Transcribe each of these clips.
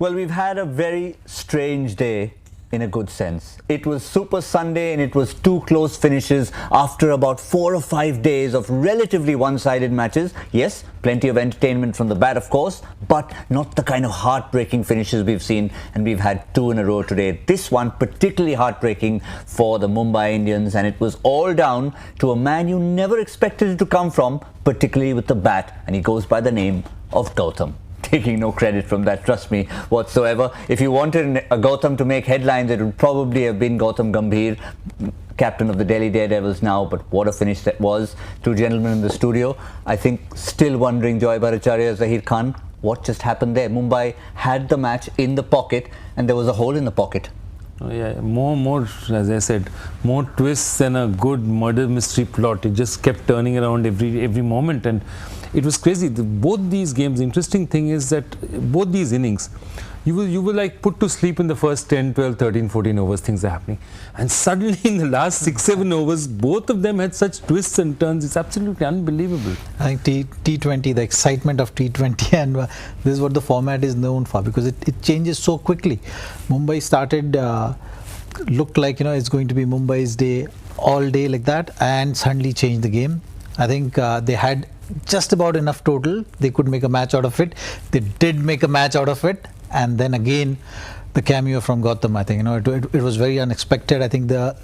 Well, we've had a very strange day in a good sense. It was Super Sunday and it was two close finishes after about 4 or 5 days of relatively one-sided matches. Yes, plenty of entertainment from the bat, of course, but not the kind of heartbreaking finishes we've seen, and we've had two in a row today. This one particularly heartbreaking for the Mumbai Indians, and it was all down to a man you never expected it to come from, particularly with the bat, and he goes by the name of Gautam. Taking no credit from that, trust me, whatsoever. If you wanted a Gautam to make headlines, it would probably have been Gautam Gambhir, captain of the Delhi Daredevils now, but what a finish that was. Two gentlemen in the studio, I think still wondering, Joy Bhattacharya, Zahir Khan, what just happened there? Mumbai had the match in the pocket and there was a hole in the pocket. Oh, yeah, more, as I said, more twists than a good murder mystery plot. It just kept turning around every moment, and it was crazy. Both these games, the interesting thing is that both these innings, you will like put to sleep in the first 10, 12, 13, 14 overs, things are happening. And suddenly in the last 6, 7 overs, both of them had such twists and turns. It's absolutely unbelievable. I think T20, the excitement of T20, and this is what the format is known for, because it changes so quickly. Mumbai started, looked like, it's going to be Mumbai's day all day like that, and suddenly changed the game. I think they had just about enough total. They could make a match out of it. They did make a match out of it. And then again, the cameo from Gautam, I think, it was very unexpected. I think the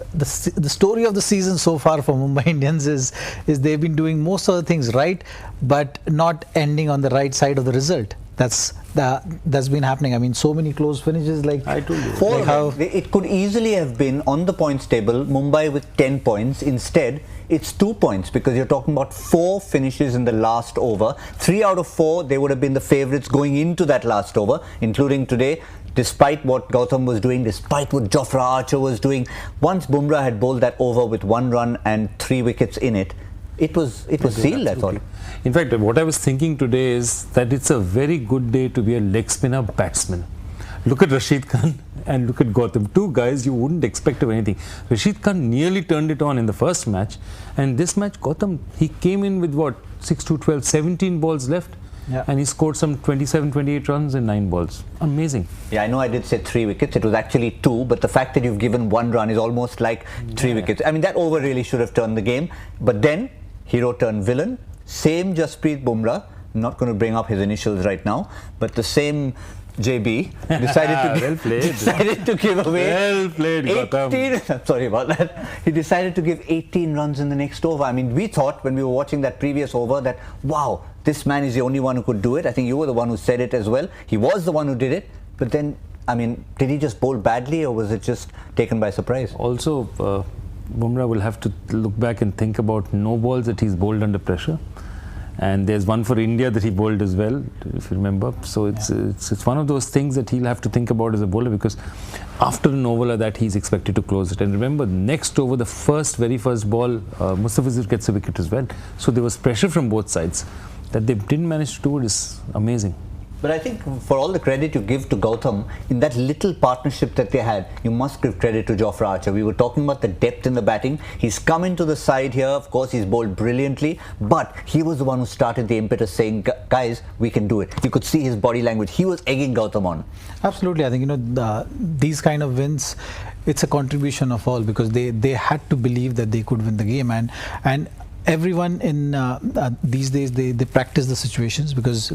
story of the season so far for Mumbai Indians is they've been doing most of the things right, but not ending on the right side of the result. That's been happening. I mean, so many close finishes, like I told you. It could easily have been on the points table, Mumbai with 10 points. Instead, it's 2 points, because you're talking about 4 finishes in the last over. 3 out of 4, they would have been the favourites going into that last over, including today. Despite what Gautam was doing, despite what Jofra Archer was doing, once Bumrah had bowled that over with 1 run and 3 wickets in it, it was sealed, I thought. In fact, what I was thinking today is that it's a very good day to be a leg spinner batsman. Look at Rashid Khan and look at Gautam. Two guys you wouldn't expect of anything. Rashid Khan nearly turned it on in the first match, and this match, Gautam, he came in with what, 6 to 12, 17 balls left. Yeah. And he scored some 27, 28 runs in 9 balls. Amazing. Yeah, I know I did say 3 wickets. It was actually 2, but the fact that you've given 1 run is almost like 3 wickets. I mean, that over really should have turned the game. But then, hero turned villain. Same Jasprit Bumrah. I'm not going to bring up his initials right now, but the same JB decided to give away 18. I'm sorry about that. He decided to give 18 runs in the next over. I mean, we thought when we were watching that previous over that, wow, this man is the only one who could do it. I think you were the one who said it as well. He was the one who did it. But then, I mean, did he just bowl badly, or was it just taken by surprise? Also, Bumrah will have to look back and think about no balls that he's bowled under pressure. And there's one for India that he bowled as well, if you remember. So it's one of those things that he'll have to think about as a bowler, because after an over like that, he's expected to close it. And remember, next over, the very first ball, Mustafizur gets a wicket as well. So there was pressure from both sides. That they didn't manage to do it is amazing. But I think for all the credit you give to Gautam, in that little partnership that they had, you must give credit to Jofra Archer. We were talking about the depth in the batting. He's come into the side here. Of course, he's bowled brilliantly, but he was the one who started the impetus, saying, guys, we can do it. You could see his body language. He was egging Gautam on. Absolutely. I think, these kind of wins, it's a contribution of all, because they had to believe that they could win the game. And everyone in these days, they practice the situations, because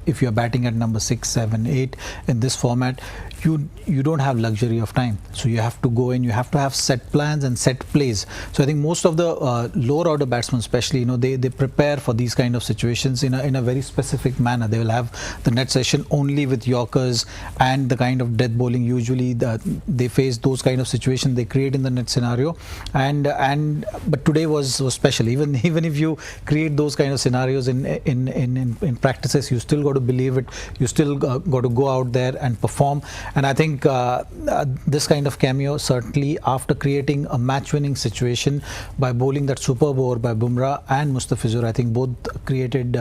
if you're batting at number 6, 7, 8 in this format, you don't have luxury of time. So you have to go in, you have to have set plans and set plays. So I think most of the lower order batsmen especially, they prepare for these kind of situations in a very specific manner. They will have the net session only with Yorkers and the kind of death bowling. Usually they face those kind of situations they create in the net scenario, but today was special. Even if you create those kind of scenarios in practices, you still got to believe it. You still got to go out there and perform. And I think this kind of cameo, certainly after creating a match-winning situation by bowling that superb over by Bumrah and Mustafizur, I think both created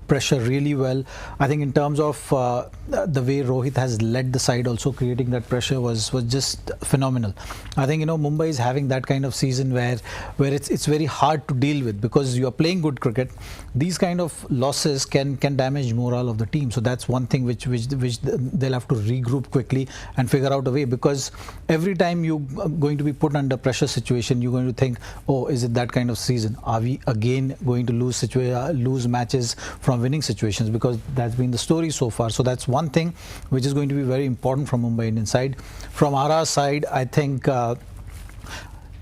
pressure really well. I think in terms of the way Rohit has led the side, also creating that pressure was just phenomenal. I think Mumbai is having that kind of season where it's it's very hard to deal with because you are playing good cricket. These kind of losses can damage morale of the team. So that's one thing which they'll have to regroup quickly and figure out a way, because every time you're going to be put under pressure situation, you're going to think, oh, is it that kind of season? Are we again going to lose matches from winning situations? Because that's been the story so far. So that's one thing which is going to be very important from Mumbai Indians side. From RR side, I think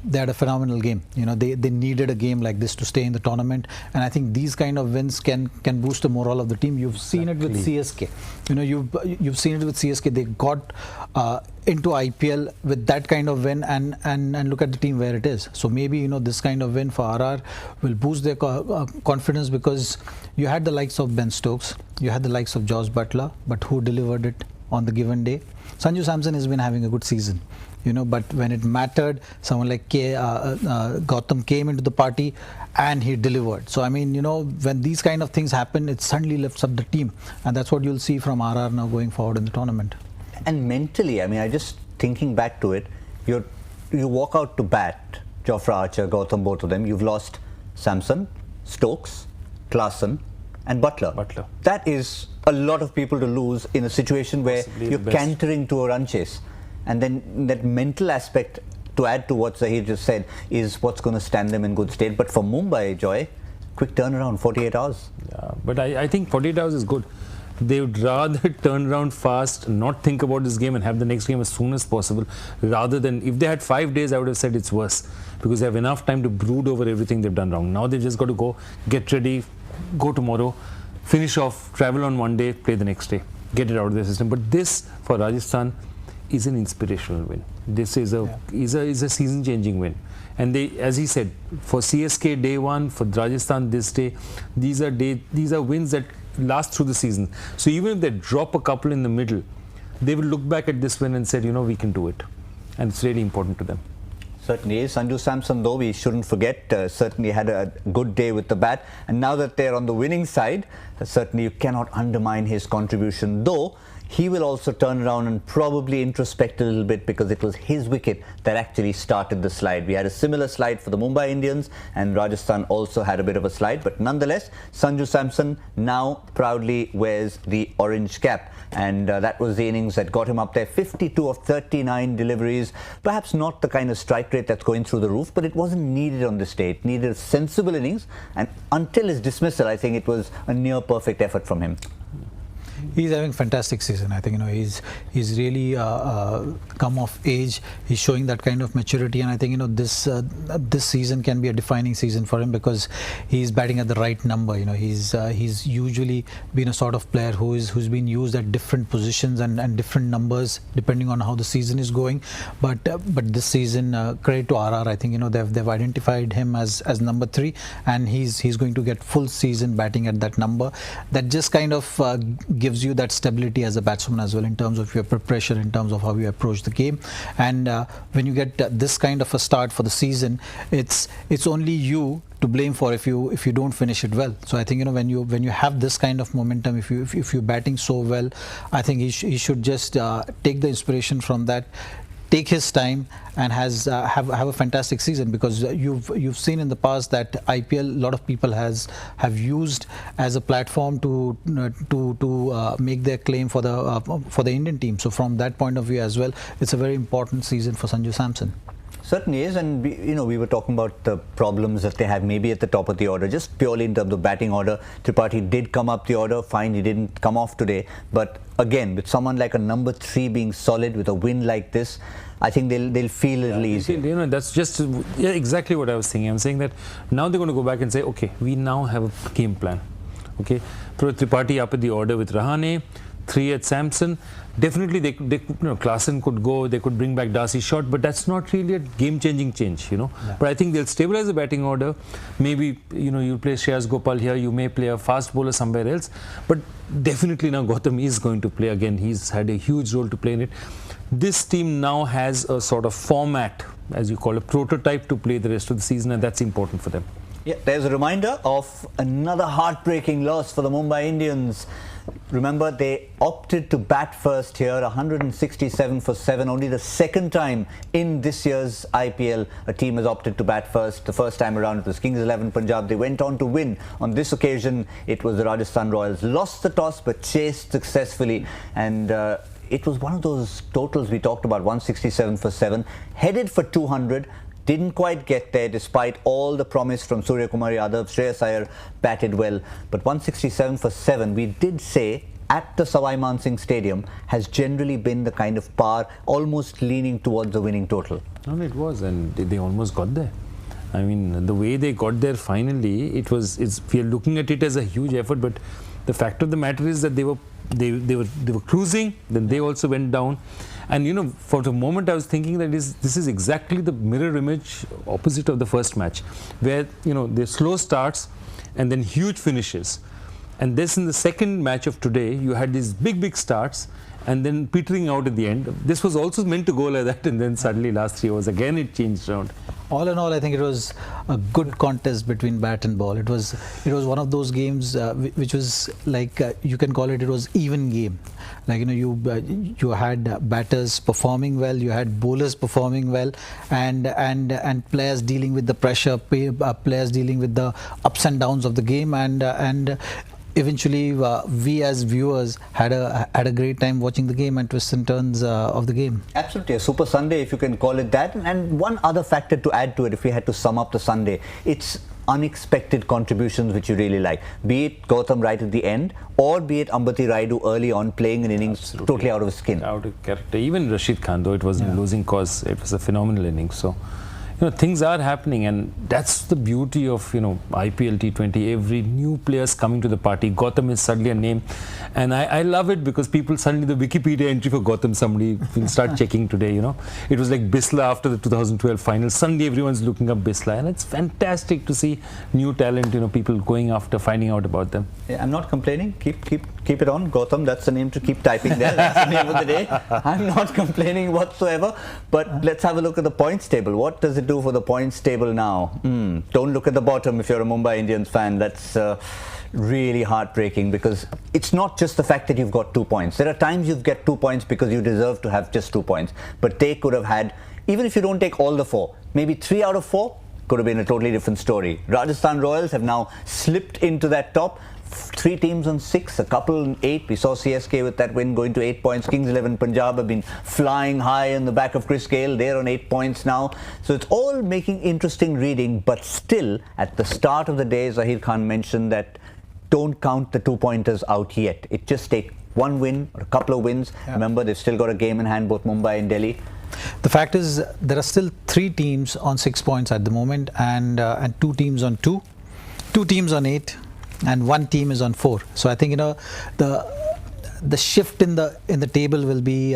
they had a phenomenal game. They needed a game like this to stay in the tournament, and I think these kind of wins can boost the morale of the team. You've seen it with CSK. You've seen it with CSK. They got into IPL with that kind of win, and look at the team where it is. So maybe this kind of win for RR will boost their confidence, because you had the likes of Ben Stokes, you had the likes of Josh Butler, but who delivered it on the given day? Sanju Samson has been having a good season. But when it mattered, someone like Gautam came into the party and he delivered. So, I mean, when these kind of things happen, it suddenly lifts up the team. And that's what you'll see from RR now going forward in the tournament. And mentally, I mean, I just thinking back to it, you walk out to bat, Jofra Archer, Gautam, both of them. You've lost Samson, Stokes, Klaasen and Butler. That is a lot of people to lose in a situation where you're cantering to a run chase. And then that mental aspect, to add to what Zahir just said, is what's going to stand them in good state. But for Mumbai, Joy, quick turnaround, 48 hours. Yeah, but I think 48 hours is good. They would rather turn around fast, not think about this game and have the next game as soon as possible, rather than, if they had 5 days, I would have said it's worse, because they have enough time to brood over everything they've done wrong. Now they've just got to go, get ready, go tomorrow, finish off, travel on one day, play the next day, get it out of their system. But this, for Rajasthan, is an inspirational win. This is a season-changing win. And they, as he said, for CSK day one, for Rajasthan this day, these are wins that last through the season. So even if they drop a couple in the middle, they will look back at this win and say, we can do it. And it's really important to them. Certainly is. Sanju Samson, though, we shouldn't forget, certainly had a good day with the bat. And now that they're on the winning side, certainly you cannot undermine his contribution, though he will also turn around and probably introspect a little bit, because it was his wicket that actually started the slide. We had a similar slide for the Mumbai Indians, and Rajasthan also had a bit of a slide. But nonetheless, Sanju Samson now proudly wears the orange cap. And that was the innings that got him up there. 52 of 39 deliveries. Perhaps not the kind of strike rate that's going through the roof, but it wasn't needed on this day. It needed a sensible innings. And until his dismissal, I think it was a near perfect effort from him. He's having a fantastic season. I think he's really come of age. He's showing that kind of maturity, and I think this season can be a defining season for him, because he's batting at the right number. He's usually been a sort of player who's been used at different positions and different numbers depending on how the season is going. But this season, credit to RR. I think they've identified him as number 3, and he's going to get full season batting at that number. That just kind of gives you that stability as a batsman as well, in terms of your preparation, in terms of how you approach the game. And when you get this kind of a start for the season, it's only you to blame for if you don't finish it well. So I think when you have this kind of momentum, if you're batting so well, I think he should just take the inspiration from that, take his time, and have a fantastic season, because you've seen in the past that IPL, a lot of people have used as a platform to make their claim for the Indian team. So from that point of view as well, it's a very important season for Sanju Samson. Certainly is, and we were talking about the problems that they have maybe at the top of the order, just purely in terms of batting order. Tripathi did come up the order, fine, he didn't come off today, but again, with someone like a number 3 being solid with a win like this, I think they'll feel a little easier. That's just exactly what I was thinking. I'm saying that now they're going to go back and say, okay, we now have a game plan. Okay, throw Tripathi up at the order with Rahane, 3 at Samson. Definitely, they Klaasen could go, they could bring back Darcy Short, but that's not really a game-changing change, Yeah. But I think they'll stabilize the batting order. Maybe, you play Shreyas Gopal here, you may play a fast bowler somewhere else, but definitely now Gautam is going to play again. He's had a huge role to play in it. This team now has a sort of format, as you call a prototype, to play the rest of the season, and that's important for them. Yeah, there's a reminder of another heartbreaking loss for the Mumbai Indians. Remember, they opted to bat first here, 167 for 7. Only the second time in this year's IPL a team has opted to bat first. The first time around it was Kings 11 Punjab. They went on to win. On this occasion, it was the Rajasthan Royals. Lost the toss but chased successfully, and it was one of those totals we talked about, 167 for 7. Headed for 200. Didn't quite get there despite all the promise from Surya Kumar Yadav. Shreyas Iyer batted well, but 167 for 7, we did say at the Sawai Man Singh Stadium, has generally been the kind of par almost leaning towards the winning total. No, it was, and they almost got there. I mean, the way they got there finally, we are looking at it as a huge effort, but the fact of the matter is that they were cruising, then they also went down. And you know, for the moment I was thinking that this is exactly the mirror image opposite of the first match, where you know the slow starts and then huge finishes. And this in the second match of today, you had these big starts and then petering out at the end. This was also meant to go like that, and then suddenly last 3 hours again it changed around. All in all, I think it was a good contest between bat and ball. It was one of those games which was like you can call it was even game. Like, you know, you had batters performing well, you had bowlers performing well, and players dealing with the pressure, players dealing with the ups and downs of the game, and eventually we as viewers had a great time watching the game and twists and turns of the game. Absolutely, a super Sunday, if you can call it that. And one other factor to add to it, if we had to sum up the Sunday, it's unexpected contributions which you really like. Be it Gautam right at the end, or be it Ambati Rayudu early on playing an innings totally out of his skin. Out of character. Even Rashid Khan, though it was a losing cause, it was a phenomenal innings. So, you know, things are happening, and that's the beauty of, you know, IPL T20. Every new player's coming to the party. Gautam is suddenly a name, and I love it because people suddenly, the Wikipedia entry for Gautam, somebody will start checking today, you know. It was like Bisla after the 2012 final. Suddenly everyone's looking up Bisla, and it's fantastic to see new talent, you know, people going after, finding out about them. Yeah, I'm not complaining. Keep it on, Gautam. That's the name to keep typing there. That's the name of the day. I'm not complaining whatsoever. But let's have a look at the points table. What does it do for the points table now? Don't look at the bottom if you're a Mumbai Indians fan. That's really heartbreaking, because it's not just the fact that you've got 2 points. There are times you get 2 points because you deserve to have just 2 points. But they could have had, even if you don't take all the 4, maybe 3 out of 4 could have been a totally different story. Rajasthan Royals have now slipped into that top. 3 teams on 6, a couple on 8. We saw CSK with that win going to 8 points. Kings 11 Punjab have been flying high in the back of Chris Gale. They're on 8 points now. So it's all making interesting reading, but still at the start of the day, Zahir Khan mentioned that don't count the 2-pointers out yet. It just takes one win or a couple of wins. Yeah. Remember, they've still got a game in hand, both Mumbai and Delhi. The fact is, there are still 3 teams on 6 points at the moment, and 2 teams on 2 teams on 8, and 1 team is on 4. So I think, you know, the shift in the table will be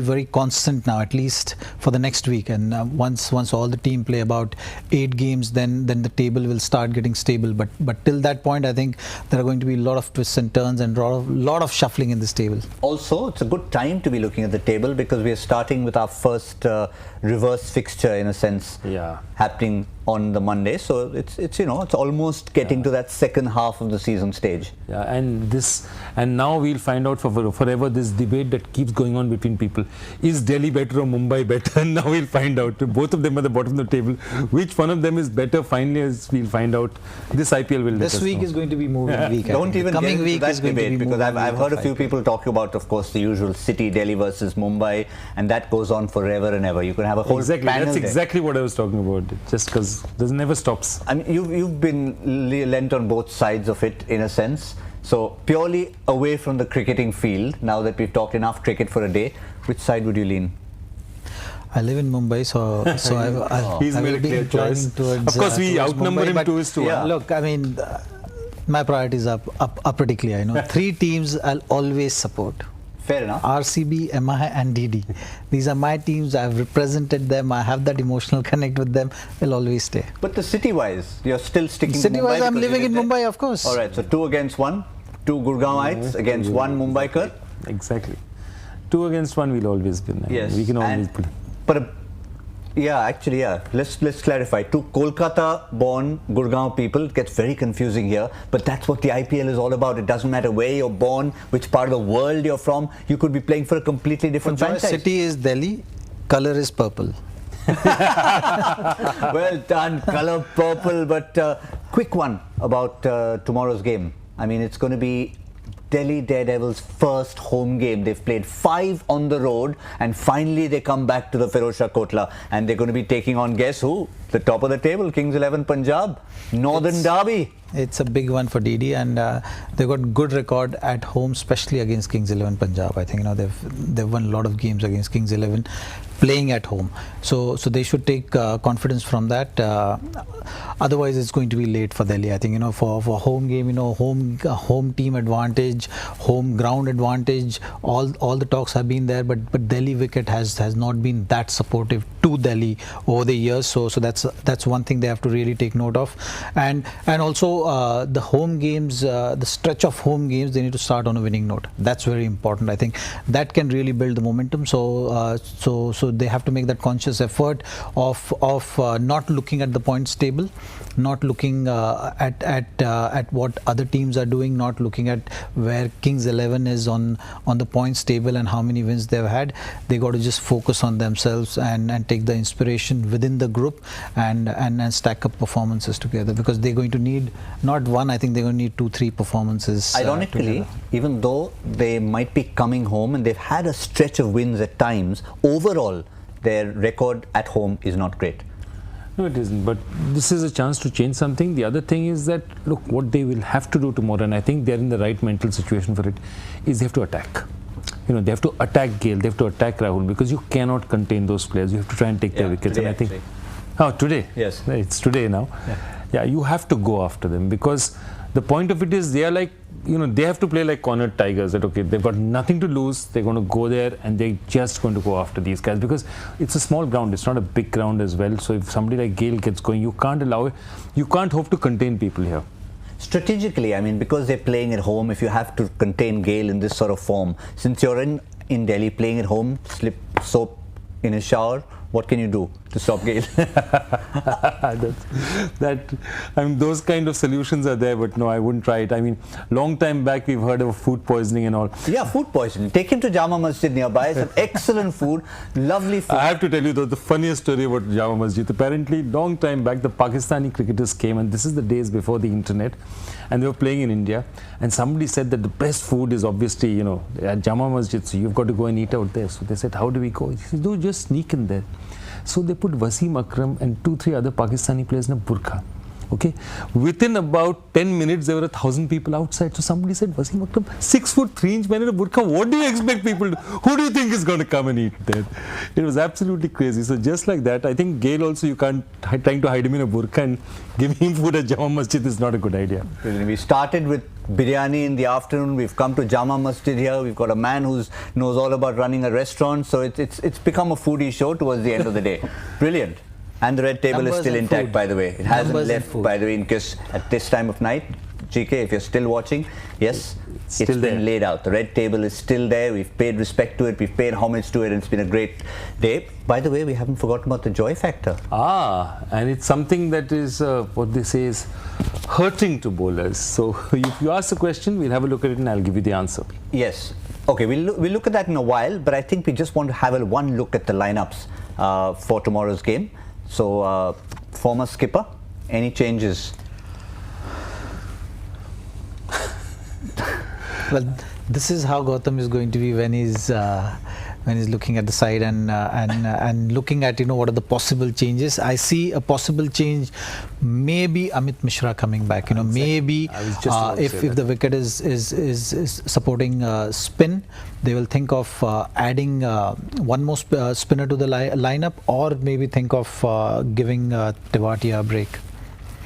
very constant now, at least for the next week. And once all the team play about 8 games, then the table will start getting stable. But till that point, I think there are going to be a lot of twists and turns and lot of shuffling in this table. Also, it's a good time to be looking at the table, because we are starting with our first reverse fixture, in a sense, happening on the Monday. So it's you know, it's almost getting to that second half of the season stage. Yeah, and now we'll find out forever this debate that keeps going on between people. Is Delhi better or Mumbai better? And now we'll find out. Both of them are at the bottom of the table. Which one of them is better? Finally, as we'll find out. This IPL will let us know. This week is going to be moving week. Don't even get into that debate, because I've heard a few people talk about, of course, the usual City, Delhi versus Mumbai, and that goes on forever and ever. You can have a whole panel. That's exactly what I was talking about. Just because it never stops. I mean, you've been lent on both sides of it, in a sense. So purely away from the cricketing field, now that we've talked enough cricket for a day, which side would you lean? I live in Mumbai, so He's made a clear choice. Of course, we outnumber him 2-1. Yeah. Look, I mean, my priorities are pretty clear. You know, 3 teams I'll always support. Fair enough. RCB, MI and DD. These are my teams. I've represented them. I have that emotional connect with them. They'll always stay. But the city-wise, you're still sticking to Mumbai? City-wise, I'm living in Mumbai, of course. All right, so 2 against 1. 2 Gurgaonites against 1 Mumbaikar. Exactly. 2 against 1 will always win. Yes. We can always put. But Yeah, actually, yeah. Let's clarify. To Kolkata-born Gurgaon people, it gets very confusing here. But that's what the IPL is all about. It doesn't matter where you're born, which part of the world you're from. You could be playing for a completely different franchise. City is Delhi, color is purple. Well done, colour purple. But quick one about tomorrow's game. I mean, it's going to be Delhi Daredevils' first home game. They've played 5 on the road, and finally they come back to the Firozshah Kotla, and they're going to be taking on, guess who? The top of the table, Kings 11 Punjab, Northern Derby. It's a big one for DD, and they've got good record at home, especially against Kings 11 Punjab. I think they've won a lot of games against Kings 11 playing at home, so they should take confidence from that. Otherwise, it's going to be late for Delhi. I think for home game, home team advantage, home ground advantage. All the talks have been there, but Delhi wicket has not been that supportive to Delhi over the years. So that's one thing they have to really take note of, and also the home games, the stretch of home games, they need to start on a winning note. That's very important. I think that can really build the momentum. So they have to make that conscious effort of not looking at the points table, not looking at what other teams are doing, not looking at where Kings 11 is on the points table and how many wins they've had. They got to just focus on themselves and take the inspiration within the group and stack up performances together, because they're going to need not one, I think they're going to need 2-3 performances. Ironically, even though they might be coming home and they've had a stretch of wins at times, overall their record at home is not great. No, it isn't. But this is a chance to change something. The other thing is that, look, what they will have to do tomorrow, and I think they're in the right mental situation for it, is they have to attack. They have to attack Gale, they have to attack Rahul, because you cannot contain those players. You have to try and take their wickets. Today, and I think, today? Yes. It's today now. Yeah, you have to go after them, because the point of it is they are like, they have to play like cornered tigers, that okay, they've got nothing to lose, they're going to go there and they're just going to go after these guys, because it's a small ground, it's not a big ground as well. So if somebody like Gale gets going, you can't hope to contain people here. Strategically, I mean, because they're playing at home, if you have to contain Gale in this sort of form, since you're in Delhi playing at home, slip soap in a shower, what can you do to stop Gale? Those kind of solutions are there, but no, I wouldn't try it. I mean, long time back we've heard of food poisoning and all. Yeah, food poisoning. Take him to Jama Masjid nearby. Some excellent food, lovely food. I have to tell you the funniest story about Jama Masjid. Apparently, long time back, the Pakistani cricketers came, and this is the days before the internet, and they were playing in India, and somebody said that the best food is obviously, at Jama Masjid, so you've got to go and eat out there. So they said, how do we go? He said, no, just sneak in there. So they put Wasim Akram and 2-3 other Pakistani players in a burqa. Okay, within about 10 minutes there were 1,000 people outside. So somebody said, Wasim Akram, 6'3" man in a burqa, what do you expect people to, who do you think is going to come and eat there? It was absolutely crazy. So just like that, I think Gale also, you can't, trying to hide him in a burqa and give him food at Jama Masjid is not a good idea. We started with biryani in the afternoon, we've come to Jama Masjid here, we've got a man who knows all about running a restaurant, so it's become a foodie show towards the end of the day. Brilliant. And the red table is still intact, by the way. It hasn't left, by the way, in case at this time of night. GK, if you're still watching, yes, it's been laid out. The red table is still there. We've paid respect to it. We've paid homage to it. And it's been a great day. By the way, we haven't forgotten about the joy factor. And it's something that is, what they say is, hurting to bowlers. So if you ask a question, we'll have a look at it and I'll give you the answer. Yes. Okay, we'll look at that in a while. But I think we just want to have one look at the lineups for tomorrow's game. So, former skipper, any changes? Well, this is how Gautam is going to be when he's looking at the side and looking at what are the possible changes. I see a possible change, maybe Amit Mishra coming back. Maybe if the wicket is supporting spin, they will think of adding one more spinner to the lineup, or maybe think of giving Tewatia a break.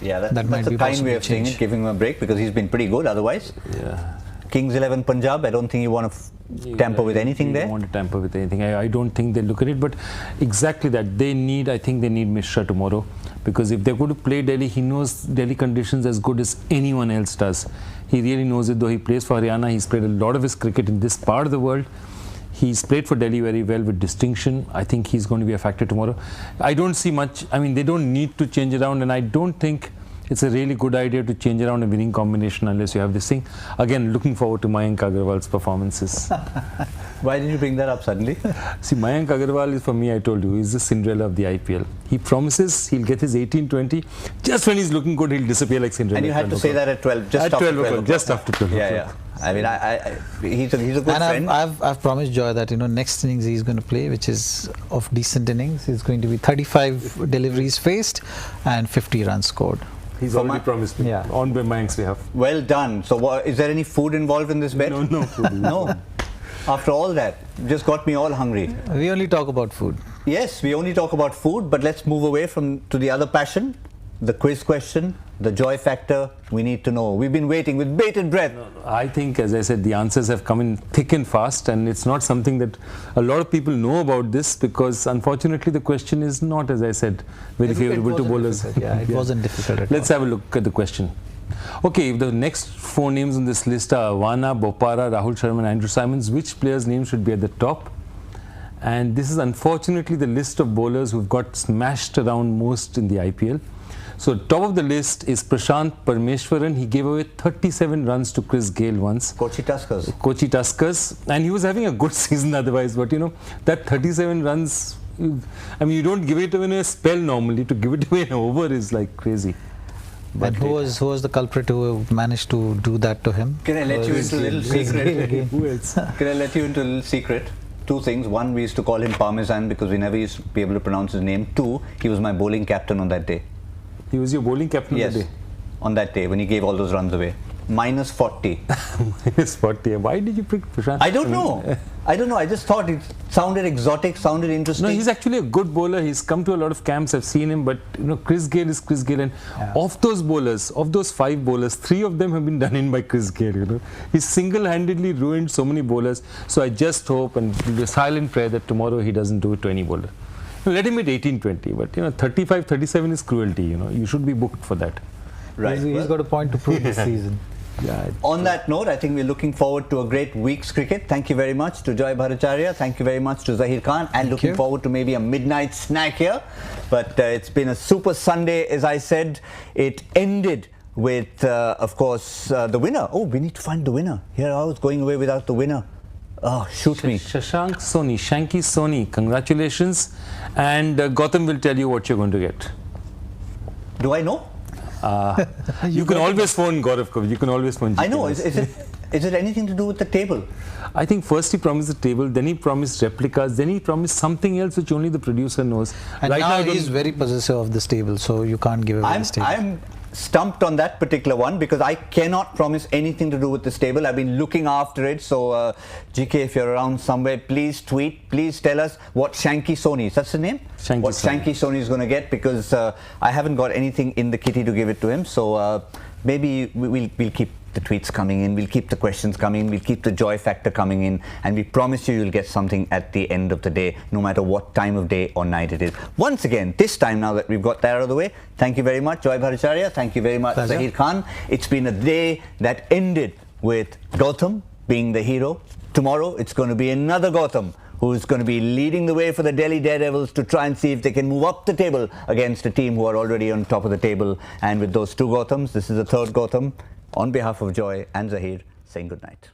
Yeah, that's a kind way of saying it, giving him a break, because he's been pretty good otherwise. Yeah. Kings 11 Punjab, I don't think you want to tamper with anything there. You don't want to tamper with anything. I don't think they look at it, but exactly that. I think they need Mishra tomorrow, because if they're going to play Delhi, he knows Delhi conditions as good as anyone else does. He really knows it, though he plays for Haryana. He's played a lot of his cricket in this part of the world. He's played for Delhi very well with distinction. I think he's going to be a factor tomorrow. I don't see much. I mean, they don't need to change around, and I don't think it's a really good idea to change around a winning combination unless you have this thing. Again, looking forward to Mayank Agarwal's performances. Why did you bring that up suddenly? See, Mayank Agarwal is, for me, I told you, he's the Cinderella of the IPL. He promises he'll get his 18-20. Just when he's looking good, he'll disappear like Cinderella. And you had to say that at 12, just at after 12 o'clock. Just after 12 o'clock. Yeah. I mean, he's a good friend. I've promised Joy that next innings he's going to play, which is of decent innings. It's going to be 35 deliveries faced and 50 runs scored. He's already promised me on Mayank's behalf. Well done. So, is there any food involved in this bet? No food. No. After all that, just got me all hungry. We only talk about food. Yes, we only talk about food, but let's move away to the other passion, the quiz question, the joy factor. We need to know. We've been waiting with bated breath. I think, as I said, the answers have come in thick and fast, and it's not something that a lot of people know about this, because unfortunately the question is not, as I said, very favorable to bowlers. It wasn't difficult at Let's have a look at the question. Okay, the next 4 names on this list are Avana, Bopara, Rahul Sharma and Andrew Simons. Which player's name should be at the top? And this is unfortunately the list of bowlers who've got smashed around most in the IPL. So top of the list is Prashant Parmeshwaran. He gave away 37 runs to Chris Gayle once. Kochi Tuskers. Kochi Tuskers. And he was having a good season otherwise. But that 37 runs, I mean, you don't give it away in a spell normally. To give it away in an over is like crazy. But who was the culprit who managed to do that to him? Can I let you into a little secret? Who else? Can I let you into a little secret? 2 things. 1, we used to call him Parmesan because we never used to be able to pronounce his name. 2, he was my bowling captain on that day. He was your bowling captain on that day? On that day when he gave all those runs away. Minus 40. Minus 40. Why did you pick Prashant? I don't know. I just thought it sounded exotic, sounded interesting. No, he's actually a good bowler. He's come to a lot of camps. I've seen him. But, Chris Gayle is Chris Gayle. And of those bowlers, of those 5 bowlers, 3 of them have been done in by Chris Gayle. He's single-handedly ruined so many bowlers. So I just hope and do a silent prayer that tomorrow he doesn't do it to any bowler. Let him hit 18-20. But, 35-37 is cruelty. You should be booked for that. Right. He's got a point to prove this season. Yeah. On that note, I think we're looking forward to a great week's cricket. Thank you very much to Joy Bhattacharya. Thank you very much to Zahir Khan. And looking forward to maybe a midnight snack here. But it's been a super Sunday, as I said. It ended with, of course, the winner. Oh, we need to find the winner. Here I was going away without the winner. Oh, shoot me. Shashank Soni, Shanky Soni. Congratulations. And Gautam will tell you what you're going to get. Do I know? You can always phone Gaurav. You can always phone GK. I know. Is it anything to do with the table? I think first he promised the table, then he promised replicas, then he promised something else which only the producer knows. And right now he's very possessive of this table, so you can't give away this table. I'm stumped on that particular one because I cannot promise anything to do with this table. I've been looking after it. So, GK, if you're around somewhere, please tweet. Please tell us what Shanky Soni, that's the name? What Shanky Soni is going to get, because I haven't got anything in the kitty to give it to him. So, maybe we'll keep the tweets coming in, we'll keep the questions coming in, we'll keep the joy factor coming in, and we promise you'll get something at the end of the day, no matter what time of day or night it is. Once again, this time now that we've got that out of the way, thank you very much, Joy Bhattacharya. Thank you very much, Zahir Khan. It's been a day that ended with Gautam being the hero. Tomorrow, it's going to be another Gautam who's going to be leading the way for the Delhi Daredevils to try and see if they can move up the table against a team who are already on top of the table. And with those 2 Gautams, this is the 3rd Gautam. On behalf of Joy and Zahir, saying good night.